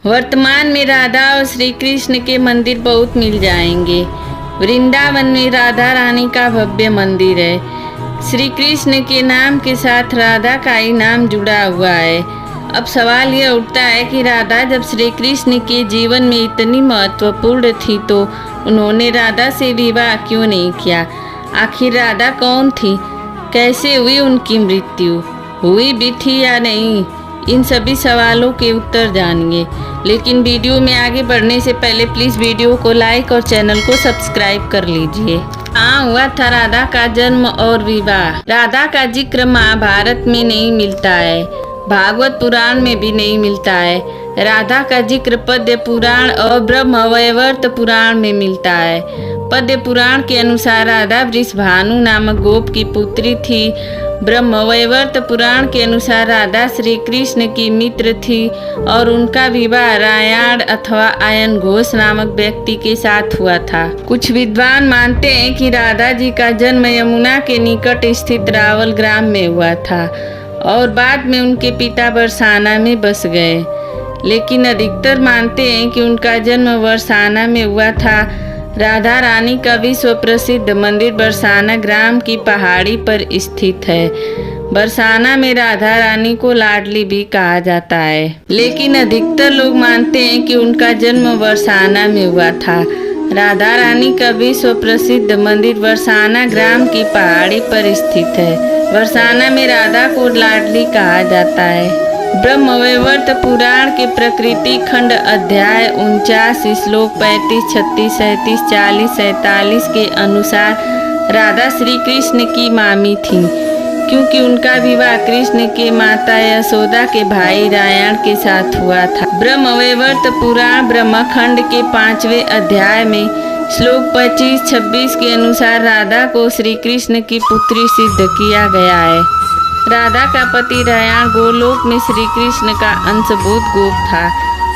वर्तमान में राधा और श्री कृष्ण के मंदिर बहुत मिल जाएंगे। वृंदावन में राधा रानी का भव्य मंदिर है। श्री कृष्ण के नाम के साथ राधा का ही नाम जुड़ा हुआ है। अब सवाल यह उठता है कि राधा जब श्री कृष्ण के जीवन में इतनी महत्वपूर्ण थी तो उन्होंने राधा से विवाह क्यों नहीं किया? आखिर राधा कौन थी? कैसे हुई उनकी मृत्यु? हुई भी थी या नहीं? इन सभी सवालों के उत्तर जानिए। लेकिन वीडियो में आगे बढ़ने से पहले प्लीज़ वीडियो को लाइक और चैनल को सब्सक्राइब कर लीजिए। कहाँ हुआ था राधा का जन्म और विवाह? राधा का जिक्र महाभारत में नहीं मिलता है, भागवत पुराण में भी नहीं मिलता है। राधा का जिक्र पद्य पुराण और ब्रह्मवैवर्त पुराण में मिलता है। पद्य पुराण के अनुसार राधा वृषभानु नामक गोप की पुत्री थी। ब्रह्मवैवर्त पुराण के अनुसार राधा श्री कृष्ण की मित्र थी और उनका विवाह रायण अथवा आयन घोष नामक व्यक्ति के साथ हुआ था। कुछ विद्वान मानते हैं कि राधा जी का जन्म यमुना के निकट स्थित रावल ग्राम में हुआ था और बाद में उनके पिता बरसाना में बस गए। लेकिन अधिकतर मानते हैं कि उनका जन्म बरसाना में हुआ था। राधा रानी का विश्व प्रसिद्ध मंदिर बरसाना ग्राम की पहाड़ी पर स्थित है। बरसाना में राधा रानी को लाडली भी कहा जाता है, लेकिन अधिकतर लोग मानते हैं कि उनका जन्म बरसाना में हुआ था। राधा रानी का विश्व प्रसिद्ध मंदिर बरसाना ग्राम की पहाड़ी पर स्थित है। बरसाना में राधा को लाडली कहा जाता है। ब्रह्मवैवर्त पुराण के प्रकृति खंड अध्याय 49 श्लोक 35, 36, 37, 40, 47 के अनुसार राधा श्री कृष्ण की मामी थी, क्योंकि उनका विवाह कृष्ण के माता यशोदा के भाई रायण के साथ हुआ था। ब्रह्मवैवर्त पुराण ब्रह्मखंड के 5वें अध्याय में श्लोक 25, 26 के अनुसार राधा को श्री कृष्ण की पुत्री सिद्ध किया गया है। राधा का पति रायण गोलोक में श्री कृष्ण का अंशभूत गोप था,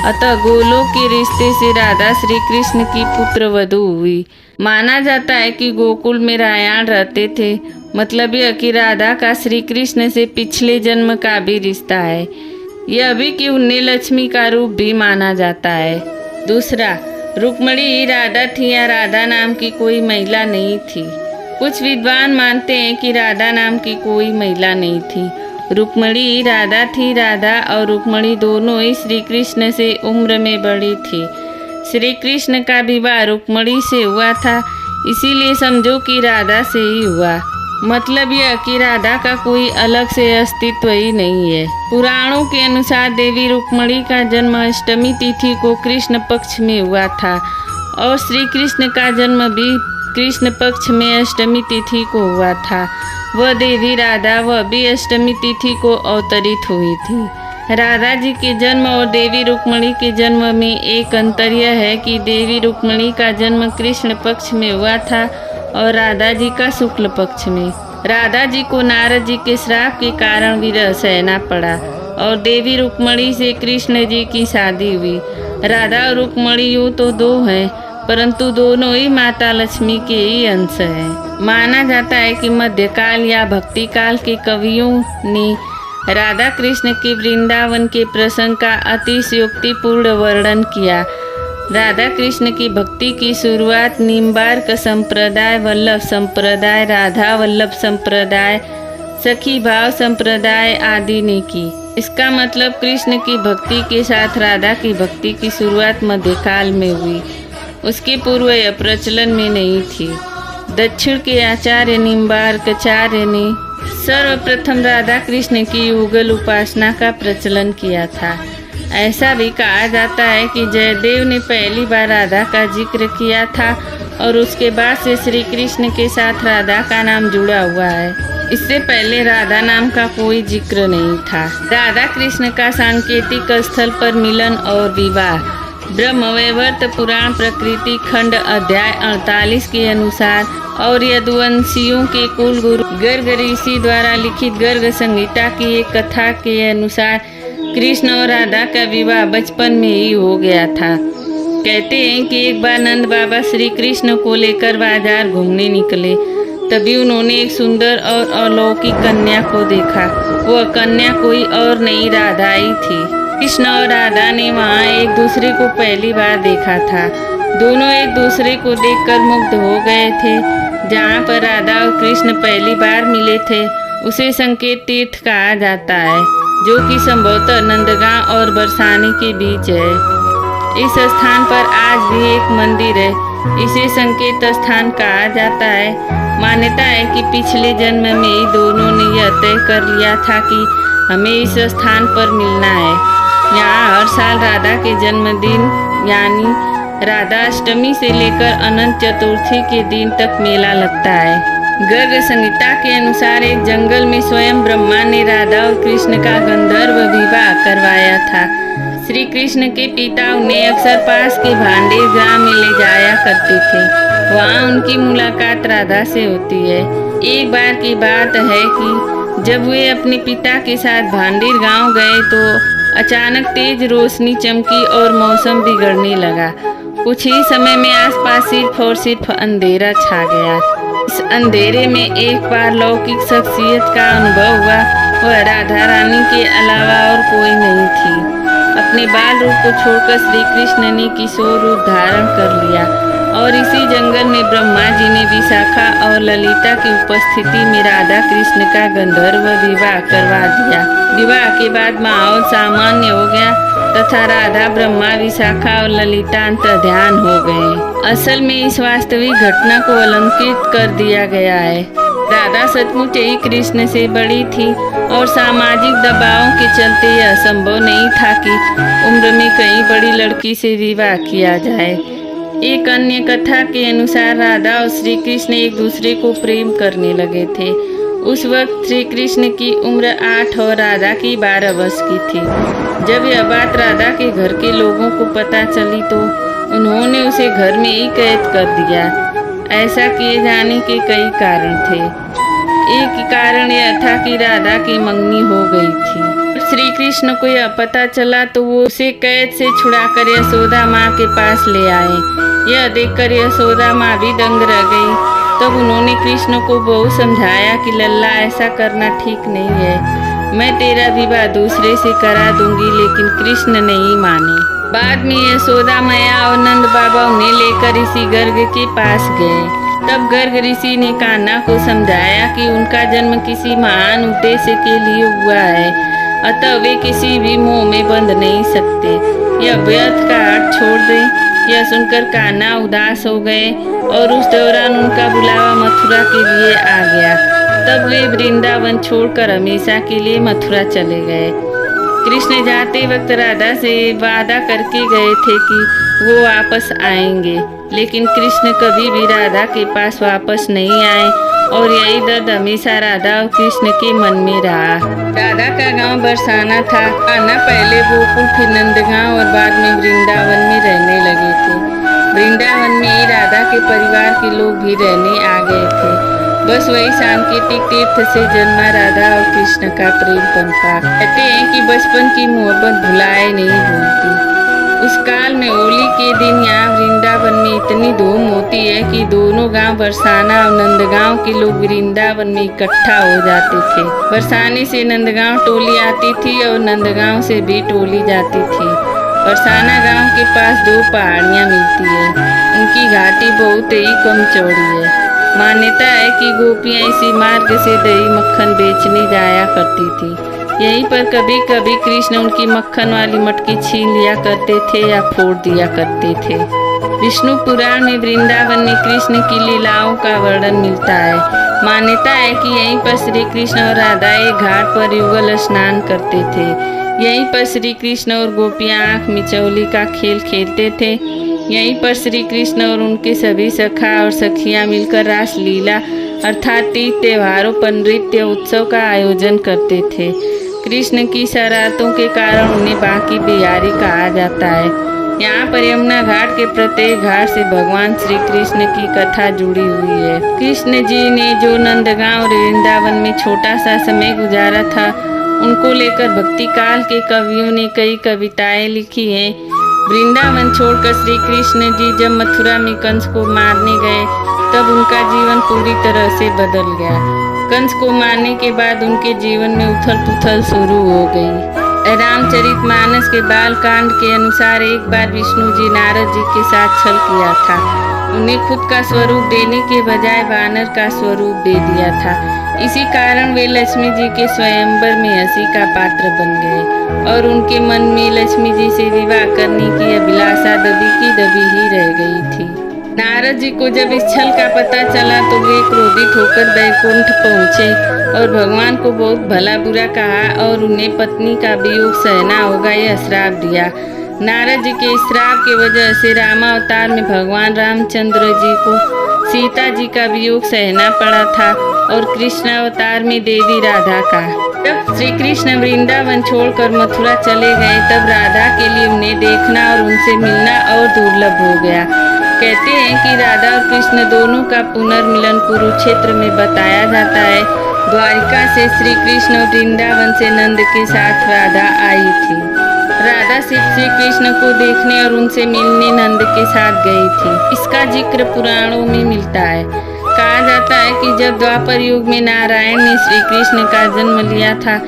अतः गोलोक के रिश्ते से राधा श्री कृष्ण की पुत्र वधू हुई। माना जाता है कि गोकुल में रायण रहते थे, मतलब यह कि राधा का श्री कृष्ण से पिछले जन्म का भी रिश्ता है। यह भी कि उन्हें लक्ष्मी का रूप भी माना जाता है। दूसरा, रुक्मिणी ही राधा थी या राधा नाम की कोई महिला नहीं थी? कुछ विद्वान मानते हैं कि राधा नाम की कोई महिला नहीं थी, रुक्मिणी ही राधा थी। राधा और रुक्मिणी दोनों ही श्री कृष्ण से उम्र में बड़ी थी। श्री कृष्ण का विवाह रुक्मिणी से हुआ था, इसीलिए समझो कि राधा से ही हुआ। मतलब यह कि राधा का कोई अलग से अस्तित्व ही नहीं है। पुराणों के अनुसार देवी रुक्मिणी का जन्म अष्टमी तिथि को कृष्ण पक्ष में हुआ था और श्री कृष्ण का जन्म भी कृष्ण पक्ष में अष्टमी तिथि को हुआ था। वह देवी राधा वह भी अष्टमी तिथि को अवतरित हुई थी। राधा जी के जन्म और देवी रुक्मिणी के जन्म में एक अंतर यह है कि देवी रुक्मिणी का जन्म कृष्ण पक्ष में हुआ था और राधा जी का शुक्ल पक्ष में। राधा जी को नारद जी के श्राप के कारण विरह सहना पड़ा और देवी रुक्मिणी से कृष्ण जी की शादी हुई। राधा और रुक्मिणी यूँ तो दो हैं, परंतु दोनों ही माता लक्ष्मी के ही अंश हैं। माना जाता है कि मध्यकाल या भक्ति काल के कवियों ने राधा कृष्ण के वृंदावन के प्रसंग का अतिशयोक्तिपूर्ण वर्णन किया। राधा कृष्ण की भक्ति की शुरुआत निम्बार्क संप्रदाय, वल्लभ संप्रदाय, राधा वल्लभ संप्रदाय, सखी भाव संप्रदाय आदि ने की। इसका मतलब कृष्ण की भक्ति के साथ राधा की भक्ति की शुरुआत मध्यकाल में हुई, उसके पूर्व यह प्रचलन में नहीं थी। दक्षिण के आचार्य निम्बार्काचार्य ने सर्वप्रथम राधा कृष्ण की युगल उपासना का प्रचलन किया था। ऐसा भी कहा जाता है कि जयदेव ने पहली बार राधा का जिक्र किया था और उसके बाद से श्री कृष्ण के साथ राधा का नाम जुड़ा हुआ है। इससे पहले राधा नाम का कोई जिक्र नहीं था। राधा कृष्ण का सांकेतिक स्थल पर मिलन और विवाह। ब्रह्मवैवर्त पुराण प्रकृति खंड अध्याय 48 के अनुसार और यदुवंशियों के कुल गुरु गर्ग ऋषि द्वारा लिखित गर्ग संहिता की एक कथा के अनुसार कृष्ण और राधा का विवाह बचपन में ही हो गया था। कहते हैं कि एक बार नंद बाबा श्री कृष्ण को लेकर बाजार घूमने निकले, तभी उन्होंने एक सुंदर और अलौकिक कन्या को देखा। वह कन्या कोई और नहीं राधा ही थी। कृष्ण और राधा ने वहाँ एक दूसरे को पहली बार देखा था। दोनों एक दूसरे को देखकर मुग्ध हो गए थे। जहाँ पर राधा और कृष्ण पहली बार मिले थे उसे संकेत तीर्थ कहा जाता है, जो कि संभवतः नंदगांव और बरसाने के बीच है। इस स्थान पर आज भी एक मंदिर है। इसे संकेत स्थान कहा जाता है। मान्यता है कि पिछले जन्म में ही दोनों ने यह तय कर लिया था कि हमें इस स्थान पर मिलना है। यहाँ हर साल राधा के जन्मदिन यानी राधा अष्टमी से लेकर अनंत चतुर्थी के दिन तक मेला लगता है। गर्ग संहिता के अनुसार एक जंगल में स्वयं ब्रह्मा ने राधा और कृष्ण का गंधर्व विवाह करवाया था। श्री कृष्ण के पिता उन्हें अक्सर पास के भांडेर ग्राम में ले जाया करते थे। वहाँ उनकी मुलाकात राधा से होती है। एक बार की बात है कि जब वे अपने पिता के साथ भांडेर गांव गए तो अचानक तेज रोशनी चमकी और मौसम बिगड़ने लगा। कुछ ही समय में आसपास सिर्फ और सिर्फ अंधेरा छा गया। इस अंधेरे में एक पारलौकिक शख्सियत का अनुभव हुआ। वह राधा रानी के अलावा और कोई नहीं थी। अपने बाल रूप को छोड़कर श्री कृष्ण ने किशोर रूप धारण कर लिया और इसी जंगल में ब्रह्मा जी ने विशाखा और ललिता की उपस्थिति में राधा कृष्ण का गंधर्व विवाह करवा दिया। विवाह के बाद माहौल सामान्य हो गया तथा राधा, ब्रह्मा, विशाखा और ललिता अंतर्ध्यान हो गए। असल में इस वास्तविक घटना को अलंकृत कर दिया गया है। राधा सचमुच ही कृष्ण से बड़ी थी और सामाजिक दबावों के चलते यह संभव नहीं था कि उम्र में कहीं बड़ी लड़की से विवाह किया जाए। एक अन्य कथा के अनुसार राधा और श्री कृष्ण एक दूसरे को प्रेम करने लगे थे। उस वक्त श्री कृष्ण की उम्र 8 और राधा की 12 वर्ष की थी। जब यह बात राधा के घर के लोगों को पता चली तो उन्होंने उसे घर में ही कैद कर दिया। ऐसा किए जाने के कई कारण थे। एक कारण यह था कि राधा की मंगनी हो गई थी। श्री कृष्ण को यह पता चला तो वो उसे कैद से छुड़ाकर यशोदा माँ के पास ले आए। यह देखकर यशोदा माँ भी दंग रह गई। तब उन्होंने कृष्ण को बहुत समझाया कि लल्ला, ऐसा करना ठीक नहीं है। मैं तेरा विवाह दूसरे से करा दूंगी, लेकिन कृष्ण नहीं माने। बाद में यशोदा मैया और नंद बाबा उन्हें लेकर ऋषि गर्ग के पास गए। तब गर्ग ऋषि ने कान्हा को समझाया कि उनका जन्म किसी महान उद्देश्य के लिए हुआ है, अतः वे किसी भी मोह में बंध नहीं सकते। यह व्यर्थ का हट छोड़ दें। यह सुनकर कान्हा उदास हो गए और उस दौरान उनका बुलावा मथुरा के लिए आ गया। तब वे वृंदावन छोड़कर हमेशा के लिए मथुरा चले गए। कृष्ण जाते वक्त राधा से वादा करके गए थे कि वो वापस आएंगे, लेकिन कृष्ण कभी भी राधा के पास वापस नहीं आए और यही दर्द हमेशा राधा और कृष्ण के मन में रहा। राधा का गांव बरसाना था। कान्हा पहले गोकुल, फिर नंदगांव और बाद में वृंदावन में रहने लगे थे। वृंदावन में ही राधा के परिवार के लोग भी रहने आ गए थे। बस वही सांकेतिक तीर्थ से जन्मा राधा और कृष्ण का प्रेम पंखा। कहते हैं कि बचपन की मोहब्बत भुलाए नहीं भूलती। उस काल में होली के दिन यहाँ वृंदावन में इतनी धूम होती है कि दोनों गांव बरसाना और नंदगांव के लोग वृंदावन में इकट्ठा हो जाते थे। बरसाने से नंदगांव टोली आती थी और नंदगांव से भी टोली जाती थी। बरसाना गांव के पास 2 पहाड़ियाँ मिलती है। उनकी घाटी बहुत ही कम चौड़ी है। मान्यता है कि गोपियाँ इसी मार्ग से दही मक्खन बेचने जाया करती थी। यहीं पर कभी कभी कृष्ण उनकी मक्खन वाली मटकी छीन लिया करते थे या फोड़ दिया करते थे। विष्णु पुराण में वृंदावन में कृष्ण की लीलाओं का वर्णन मिलता है। मान्यता है कि यहीं पर श्री कृष्ण और राधा एक घाट पर युगल स्नान करते थे। यहीं पर श्री कृष्ण और गोपियाँ आँख मिचौली का खेल खेलते थे। यहीं पर श्री कृष्ण और उनके सभी सखा और सखियाँ मिलकर रास लीला अर्थात तीज त्योहारों पर नृत्य उत्सव का आयोजन करते थे। कृष्ण की शरारतों के कारण उन्हें बांकी बिहारी कहा जाता है। यहाँ पर यमुना घाट के प्रत्येक घाट से भगवान श्री कृष्ण की कथा जुड़ी हुई है। कृष्ण जी ने जो नंदगांव और वृंदावन में छोटा सा समय गुजारा था, उनको लेकर भक्ति काल के कवियों ने कई कविताएं लिखी हैं। वृंदावन छोड़कर श्री कृष्ण जी जब मथुरा में कंस को मारने गए, तब उनका जीवन पूरी तरह से बदल गया। कंस को मारने के बाद उनके जीवन में उथल पुथल शुरू हो गई। रामचरितमानस के बालकांड के अनुसार एक बार विष्णु जी नारद जी के साथ छल किया था। उन्हें खुद का स्वरूप देने के बजाय वानर का स्वरूप दे दिया था। इसी कारण वे लक्ष्मी जी के स्वयंवर में हंसी का पात्र बन गए और उनके मन में लक्ष्मी जी से विवाह करने की अभिलाषा दबी की दबी ही रह गई थी। नारद जी को जब इस छल का पता चला तो वे क्रोधित होकर बैकुंठ पहुँचे और भगवान को बहुत भला बुरा कहा और उन्हें पत्नी का वियोग सहना होगा यह श्राप दिया। नारद जी के इस श्राप की वजह से रामावतार में भगवान रामचंद्र जी को सीता जी का वियोग सहना पड़ा था और कृष्ण अवतार में देवी राधा का। जब श्री कृष्ण वृंदावन छोड़कर मथुरा चले गए तब राधा के लिए उन्हें देखना और उनसे मिलना और दुर्लभ हो गया। कहते हैं कि राधा और कृष्ण दोनों का पुनर्मिलन कुरुक्षेत्र में बताया जाता है। द्वारिका से श्री कृष्ण और वृंदावन से नंद के साथ राधा आई थी। राधा सिर्फ श्री कृष्ण को देखने और उनसे मिलने नंद के साथ गई थी। इसका जिक्र पुराणों में मिलता है। कहा जाता है कि जब द्वापर युग में नारायण ने श्री कृष्ण का जन्म लिया था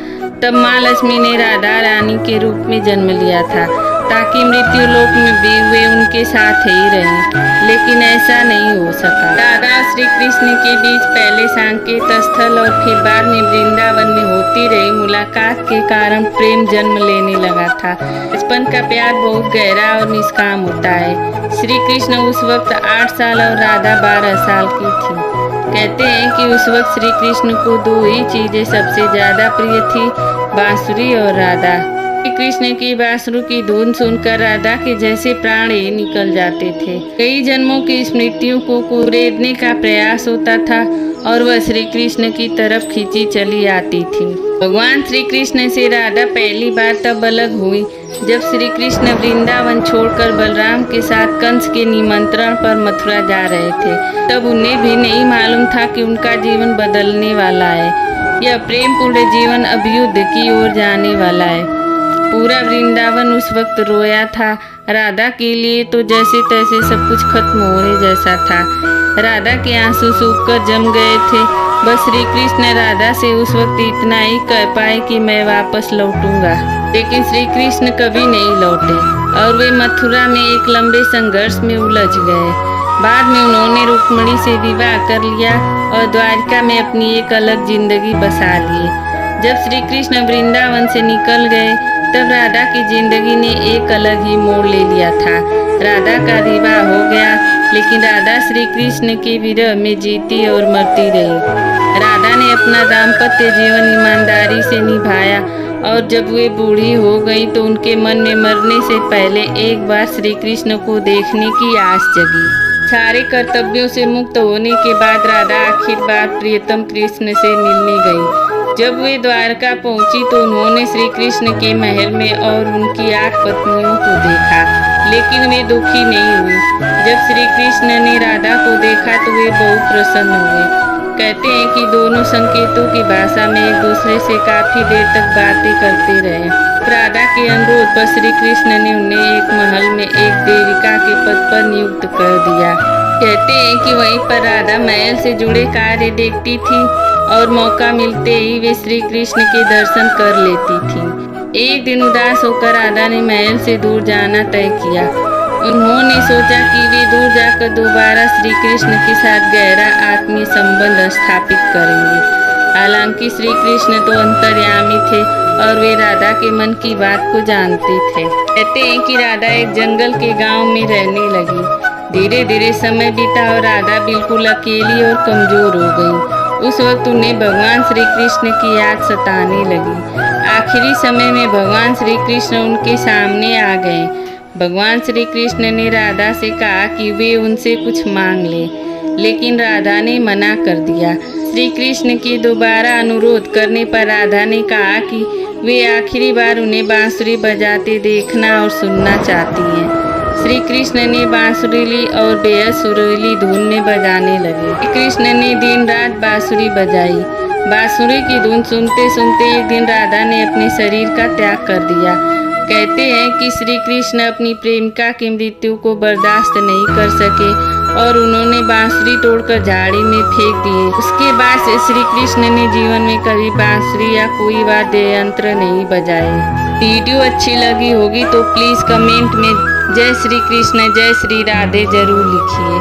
तब माँ लक्ष्मी ने राधा रानी के रूप में जन्म लिया था ताकि मृत्यु लोक में भी वे उनके साथ ही रहें, लेकिन ऐसा नहीं हो सका। राधा और श्री कृष्ण के बीच पहले सांकेत स्थल और फिर बाद में वृंदावन में होती रही मुलाकात के कारण प्रेम जन्म लेने लगा था। बचपन का प्यार बहुत गहरा और निष्काम होता है। श्री कृष्ण उस वक्त 8 साल और राधा 12 साल की थी। कहते हैं कि उस वक्त श्री कृष्ण को 2 ही चीजें सबसे ज्यादा प्रिय थी, बांसुरी और राधा। श्री कृष्ण की बांसुरी की धुन सुनकर राधा के जैसे प्राण ही निकल जाते थे। कई जन्मों की स्मृतियों को कुरेदने का प्रयास होता था और वह श्री कृष्ण की तरफ खींची चली आती थी। भगवान श्री कृष्ण से राधा पहली बार तब अलग हुई जब श्री कृष्ण वृंदावन छोड़कर बलराम के साथ कंस के निमंत्रण पर मथुरा जा रहे थे। तब उन्हें भी नहीं मालूम था कि उनका जीवन बदलने वाला है। यह प्रेम पूर्ण जीवन अब युद्ध की ओर जाने वाला है। पूरा वृंदावन उस वक्त रोया था। राधा के लिए तो जैसे तैसे सब कुछ खत्म होने जैसा था। राधा के आंसू सूखकर जम गए थे। बस श्री कृष्ण राधा से उस वक्त इतना ही कह पाए कि मैं वापस लौटूंगा, लेकिन श्री कृष्ण कभी नहीं लौटे और वे मथुरा में एक लंबे संघर्ष में उलझ गए। बाद में उन्होंने रुक्मिणी से विवाह कर लिया और द्वारिका में अपनी एक अलग जिंदगी बसा लिए। जब श्री कृष्ण वृंदावन से निकल गए तब राधा की जिंदगी ने एक अलग ही मोड़ ले लिया था। राधा का विवाह हो गया, लेकिन राधा श्री कृष्ण के विरह में जीती और मरती रही। राधा ने अपना दाम्पत्य जीवन ईमानदारी से निभाया और जब वे बूढ़ी हो गई तो उनके मन में मरने से पहले एक बार श्री कृष्ण को देखने की आस जगी। सारे कर्तव्यों से मुक्त होने के बाद राधा आखिर बार प्रियतम कृष्ण से मिलने गई। जब वे द्वारका पहुंची तो उन्होंने श्री कृष्ण के महल में और उनकी 8 पत्नियों को देखा, लेकिन वे दुखी नहीं हुई। जब श्री कृष्ण ने राधा को देखा तो वे बहुत प्रसन्न हुए। कहते हैं कि दोनों संकेतों की भाषा में एक दूसरे से काफी देर तक बातें करते रहे। राधा के अनुरोध पर श्री कृष्ण ने उन्हें एक महल में एक देविका के पद पर नियुक्त कर दिया। कहते हैं कि वहीं पर राधा महल से जुड़े कार्य देखती थी और मौका मिलते ही वे श्री कृष्ण के दर्शन कर लेती थी। एक दिन उदास होकर राधा ने महल से दूर जाना तय किया। उन्होंने सोचा कि वे दूर जाकर दोबारा श्री कृष्ण के साथ गहरा आत्मीय संबंध स्थापित करेंगे। हालांकि श्री कृष्ण तो अंतर्यामी थे और वे राधा के मन की बात को जानते थे। कहते हैं कि राधा एक जंगल के गांव में रहने लगी। धीरे धीरे समय बीता और राधा बिल्कुल अकेली और कमजोर हो गई। उस वक्त उन्हें भगवान श्री कृष्ण की याद सताने लगी। आखिरी समय में भगवान श्री कृष्ण उनके सामने आ गए। भगवान श्री कृष्ण ने राधा से कहा कि वे उनसे कुछ मांग ले, लेकिन राधा ने मना कर दिया। श्री कृष्ण के दोबारा अनुरोध करने पर राधा ने कहा कि वे आखिरी बार उन्हें बांसुरी बजाते देखना और सुनना चाहती हैं। श्री कृष्ण ने बांसुरी ली और बेहद सुरीली धुन में बजाने लगे। श्री कृष्ण ने दिन रात बांसुरी बजाई। बांसुरी की धुन सुनते सुनते एक दिन राधा ने अपने शरीर का त्याग कर दिया। कहते हैं कि श्री कृष्ण अपनी प्रेमिका की मृत्यु को बर्दाश्त नहीं कर सके और उन्होंने बांसुरी तोड़कर झाड़ी में फेंक दिए। उसके बाद से श्री कृष्ण ने जीवन में कभी बांसुरी या कोई वाद्य यंत्र नहीं बजाए। वीडियो अच्छी लगी होगी तो प्लीज़ कमेंट में जय श्री कृष्ण जय श्री राधे ज़रूर लिखिए।